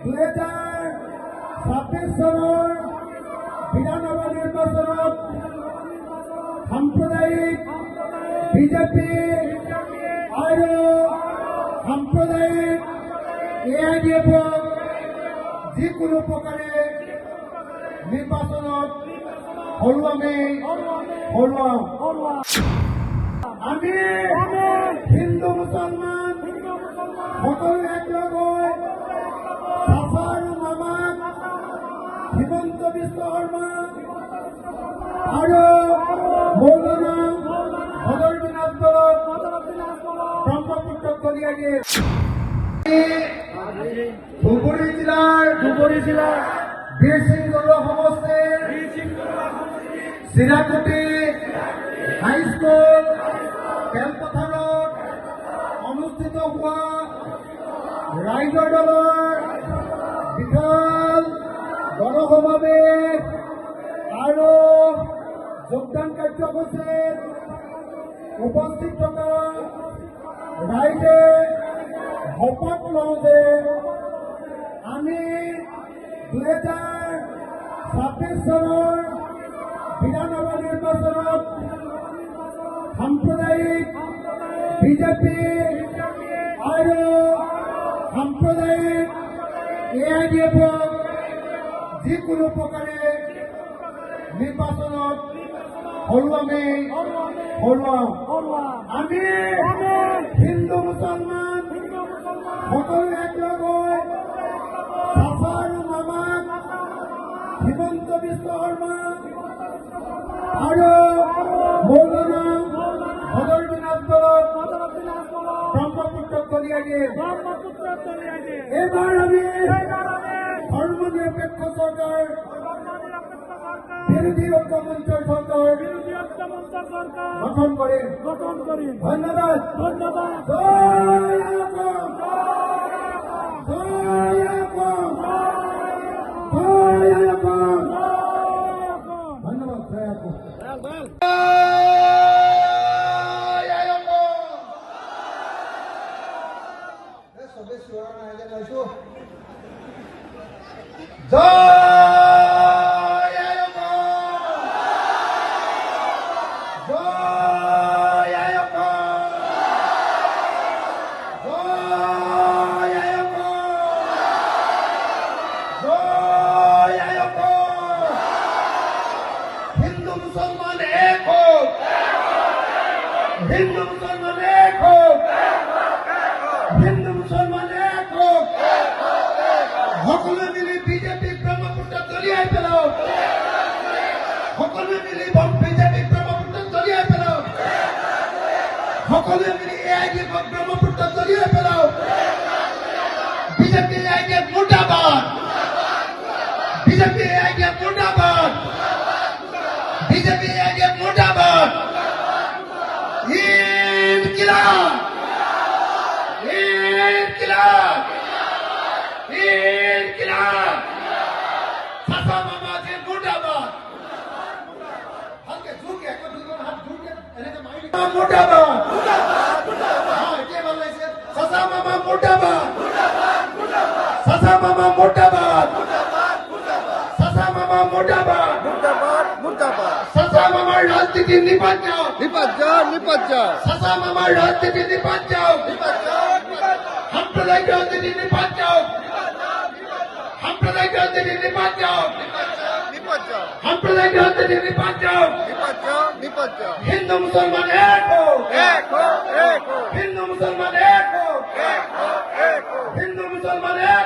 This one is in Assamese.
2026 চনৰ বিধানসভা নিৰ্বাচনত সাম্প্ৰদায়িক বিজেপি আৰু সাম্প্ৰদায়িক AIDF-ক যিকোনো প্ৰকাৰে নিৰ্বাচনত হৰুৱাম। আমি হিন্দু মুছলমান সকলো একলগ হৈ চাফা আৰু মামাক হিমন্ত বিশ্ব শৰ্মা আৰু মৌলানা বদৰুদ্দিন দলক ব্ৰহ্মপুত্ৰক কলিয়াই দিয়ে। ধুবুৰী জিলাৰ বীৰসিং বৰুৱা সমষ্টিৰ চিৰাকুটি হাইস্কুল খেলপথাৰত অনুষ্ঠিত হোৱা ৰাইজৰ দলৰ বিশাল গণসমাৱেশ আৰু যোগদান কাৰ্যসূচীত উপস্থিত থকা ৰাইজে শপত লওঁ যে আমি 2026 চনৰ বিধানসভা নিৰ্বাচনত সাম্প্ৰদায়িক বিজেপি আৰু সাম্প্ৰদায়িক AIDF-ক যিকোনো প্ৰকাৰে নিৰ্বাচনত হৰুৱাম। আমি হিন্দু মুছলমান সকলো একলগ হৈ চাফা আৰু মামাক হিমন্ত বিশ্ব শৰ্মা আৰু মৌলানা বদৰুদ্দিন দলক ব্ৰহ্মপুত্ৰক কলিয়াই দিয়ে। এইবাৰ আমি ধৰ্মনিৰপেক্ষ চৰকাৰ, বিৰোধী ঐক্য মঞ্চৰ চৰকাৰ গঠন কৰিম। ধন্যবাদ। हिंदू मुसलमान एक हो, हिंदू मुसलमान एक हो, हिंदू मुसलमान एक हो। সকলে মিলি বিজেপি ব্ৰহ্মপুত্ৰ দলিয়াই পেলাও, সকলে মিলি বিজেপি ব্ৰহ্মপুত্ৰ দলিয়াই পেলাও, সকলে মিলি AIDF ব্ৰহ্মপুত্ৰ দলিয়াই পেলাও। বিজেপি AIDF মুৰ্দাবাদ, বিজেপি AIDF মুৰ্দাবাদ, বিজেপি AIDF মুর্দাবাদ। ইনকিলাব, ইনকিলাব, ইনকিলাব। চাচা মামাজি মুর্দাবাদ। হালকে ঝুঁকে একবার দুজন হাত ঝুঁকে এনেকে মাইলি মুর্দাবাদ। হ্যাঁ এটাই ভালো লাগছে। চাচা মামা মুর্দাবাদ, চাচা মামা মুর্দাবাদ, চাচা মামা মুর্দাবাদ। চাচা মামার রাজনীতি নিপাত যাও, চাচা মামার রাজনীতি নিপাত যাও, সাম্প্রদায়িক রাজনীতি নিপাত যাও, সাম্প্রদায়িক রাজনীতি নিপাত যাও, সাম্প্রদায়িক রাজনীতি নিপাত যাও। হিন্দু মুসলমান এক হো, হিন্দু মুসলমান এক হো, হিন্দু মুসলমান এক